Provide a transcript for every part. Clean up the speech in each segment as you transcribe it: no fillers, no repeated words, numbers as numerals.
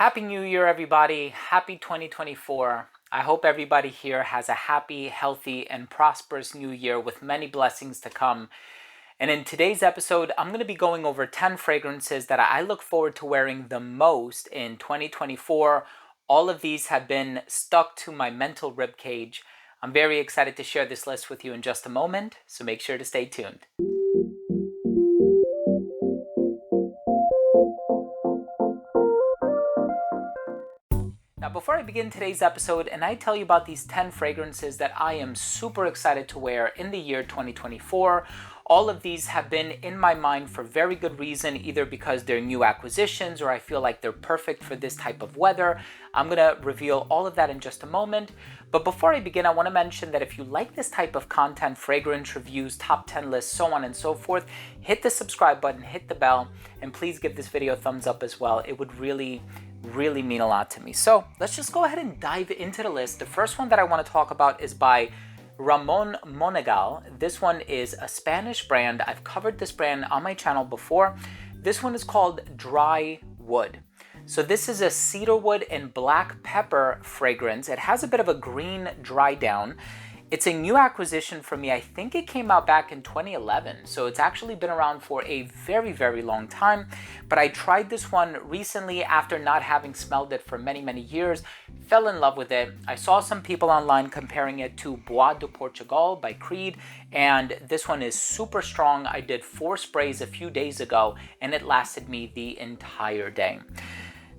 Happy New Year, everybody. Happy 2024. I hope everybody here has a happy, healthy, and prosperous new year with many blessings to come. And in today's episode, I'm going to be going over 10 fragrances that I look forward to wearing the most in 2024. All of these have been stuck to my mental rib cage. I'm very excited to share this list with you in just a moment, so make sure to stay tuned. Now, before I begin today's episode and I tell you about these 10 fragrances that I am super excited to wear in the year 2024, all of these have been in my mind for very good reason, either because they're new acquisitions or I feel like they're perfect for this type of weather. I'm going to reveal all of that in just a moment. But before I begin, I want to mention that if you like this type of content, fragrance reviews, top 10 lists, so on and so forth, hit the subscribe button, hit the bell, and please give this video a thumbs up as well. It would really mean a lot to me. So let's just go ahead and dive into the list. The first one that I want to talk about is by Ramon Monegal. This one is a Spanish brand. I've covered this brand on my channel before. This one is called Drywood. So this is a cedarwood and black pepper fragrance. It has a bit of a green dry down. It's a new acquisition for me. I think it came out back in 2011. So it's actually been around for a very long time. But I tried this one recently after not having smelled it for many years. Fell in love with it. I saw some people online comparing it to Bois de Portugal by Creed. And this one is super strong. I did 4 sprays a few days ago and it lasted me the entire day.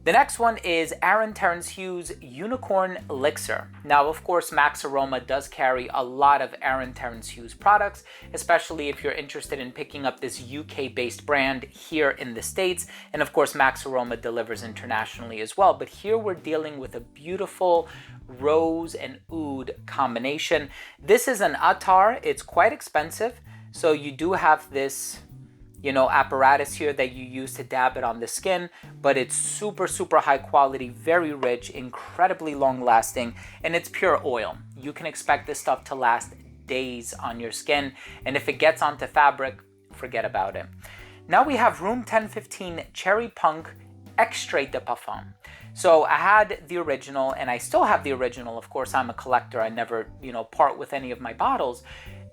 The next one is Aaron Terence Hughes Unicorn Elixir. Now, of course, Max Aroma does carry a lot of Aaron Terence Hughes products, especially if you're interested in picking up this UK-based brand here in the States. And of course, Max Aroma delivers internationally as well. But here we're dealing with a beautiful rose and oud combination. This is an attar. It's quite expensive. So you do have this apparatus here that you use to dab it on the skin, but it's super high quality, very rich, incredibly long lasting, and it's pure oil. You can expect this stuff to last days on your skin, and if it gets onto fabric, forget about it. Now we have Room 1015 Cherry Punk Extrait de Parfum. So I had the original, and I still have the original. Of course, I'm a collector. I never, part with any of my bottles.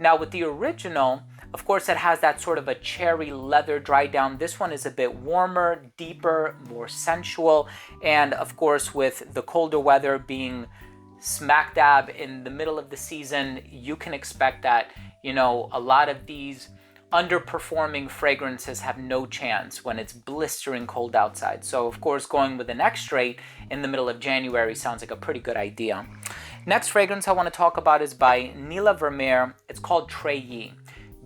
Now with the original, of course, it has that sort of a cherry leather dry down. This one is a bit warmer, deeper, more sensual. And of course, with the colder weather being smack dab in the middle of the season, you can expect that, a lot of these underperforming fragrances have no chance when it's blistering cold outside. So of course, going with an extrait in the middle of January sounds like a pretty good idea. Next fragrance I want to talk about is by Nila Vermeer. It's called Treillis.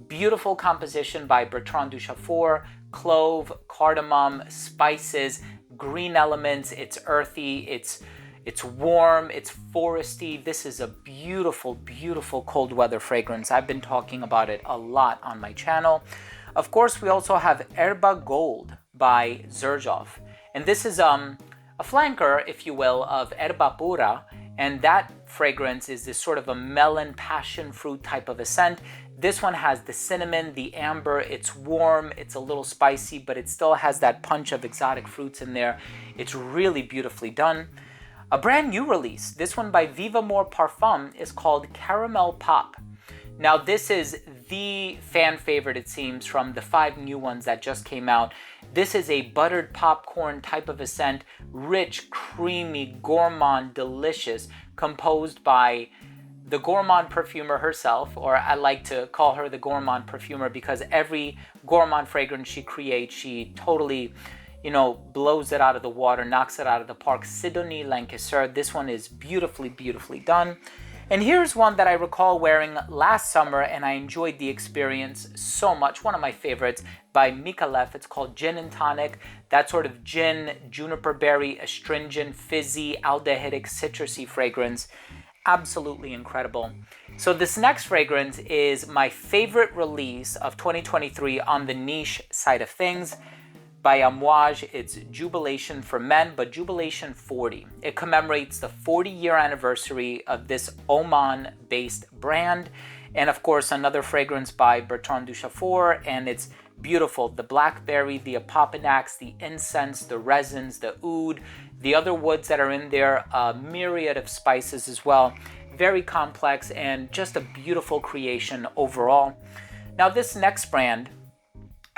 Beautiful composition by Bertrand Duchaufour. Clove, cardamom, spices, green elements. It's earthy, it's warm, it's foresty. This is a beautiful cold weather fragrance. I've been talking about it a lot on my channel. Of course, we also have Erba Gold by Xerjoff. And this is a flanker, if you will, of Erba Pura. And that fragrance is this sort of a melon passion fruit type of a scent. This one has the cinnamon, the amber. It's warm, it's a little spicy, but it still has that punch of exotic fruits in there. It's really beautifully done. A brand new release, this one by Vivamore Parfum, is called Caramel Pop. Now this is the fan favorite, it seems, from the 5 new ones that just came out. This is a buttered popcorn type of a scent, rich, creamy, gourmand, delicious, composed by the gourmand perfumer herself, or I like to call her the gourmand perfumer because every gourmand fragrance she creates, she totally blows it out of the water, knocks it out of the park. Sidonie Lancashire. This one is beautifully done. And here's one that I recall wearing last summer and I enjoyed the experience so much. One of my favorites by Mikf. It's called Gin Tonic. That sort of gin, juniper berry, astringent, fizzy, aldehydic, citrusy fragrance. Absolutely incredible. So this next fragrance is my favorite release of 2023 on the niche side of things. By Amouage, it's Jubilation for Men, but Jubilation 40. It commemorates the 40-year anniversary of this Oman-based brand. And of course, another fragrance by Bertrand Duchaufour, and it's beautiful. The blackberry, the opopanax, the incense, the resins, the oud, the other woods that are in there, a myriad of spices as well. Very complex and just a beautiful creation overall. Now this next brand,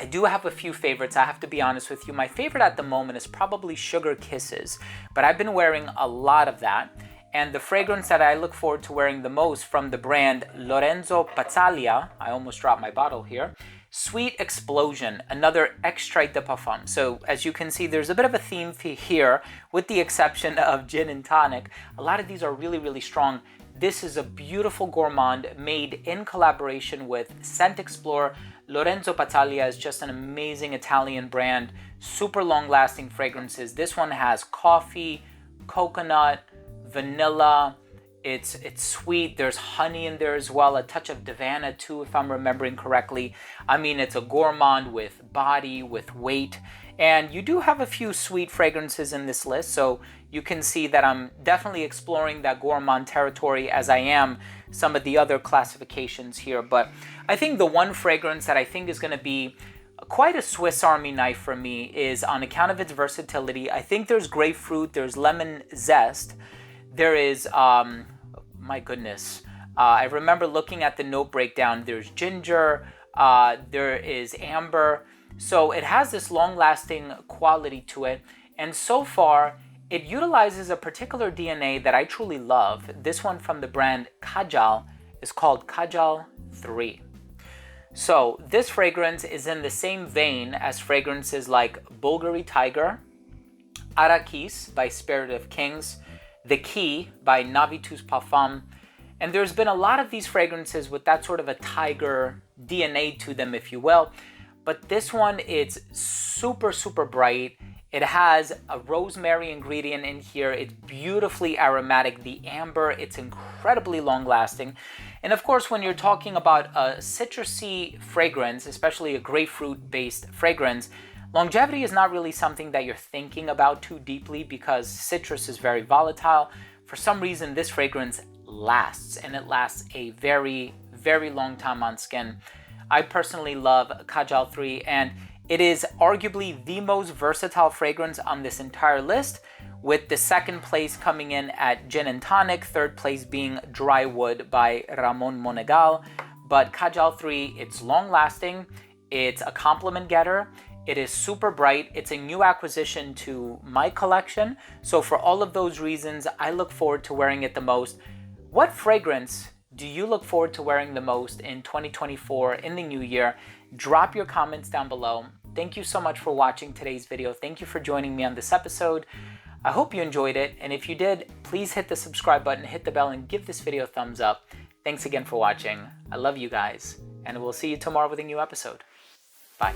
I do have a few favorites, I have to be honest with you. My favorite at the moment is probably Sugar Kisses, but I've been wearing a lot of that. And the fragrance that I look forward to wearing the most from the brand Lorenzo Pazzalia, I almost dropped my bottle here, Sweet Explosion, another extrait de parfum. So as you can see, there's a bit of a theme here, with the exception of gin and tonic. A lot of these are really, really strong. This is a beautiful gourmand made in collaboration with Scent Explorer. Lorenzo Pazzalia is just an amazing Italian brand, super long-lasting fragrances. This one has coffee, coconut, vanilla. It's sweet. There's honey in there as well, a touch of Davana too, if I'm remembering correctly. I mean, it's a gourmand with body, with weight. And you do have a few sweet fragrances in this list, so you can see that I'm definitely exploring that gourmand territory as I am some of the other classifications here. But I think the one fragrance that I think is going to be quite a Swiss Army knife for me is, on account of its versatility, I think there's grapefruit, there's lemon zest, there is, my goodness, I remember looking at the note breakdown, there's ginger, there is amber. So it has this long-lasting quality to it, and so far it utilizes a particular DNA that I truly love. This one from the brand Kajal is called Kajal 3. So this fragrance is in the same vein as fragrances like Bulgari Tiger, Arakis by Spirit of Kings, The Key by Navitus Parfum, and there's been a lot of these fragrances with that sort of a tiger DNA to them, if you will. But this one, it's super, super bright. It has a rosemary ingredient in here. It's beautifully aromatic. The amber, it's incredibly long lasting. And of course, when you're talking about a citrusy fragrance, especially a grapefruit based fragrance, longevity is not really something that you're thinking about too deeply because citrus is very volatile. For some reason, this fragrance lasts, and it lasts a very, very long time on skin. I personally love Kajal 3, and it is arguably the most versatile fragrance on this entire list, with the second place coming in at Gin and Tonic, third place being Drywood by Ramon Monegal. But Kajal 3, it's long lasting, it's a compliment getter, it is super bright, it's a new acquisition to my collection. So for all of those reasons, I look forward to wearing it the most. What fragrance do you look forward to wearing the most in 2024, in the new year? Drop your comments down below. Thank you so much for watching today's video. Thank you for joining me on this episode. I hope you enjoyed it, and if you did, please hit the subscribe button, hit the bell, and give this video a thumbs up. Thanks again for watching. I love you guys, and we'll see you tomorrow with a new episode. Bye.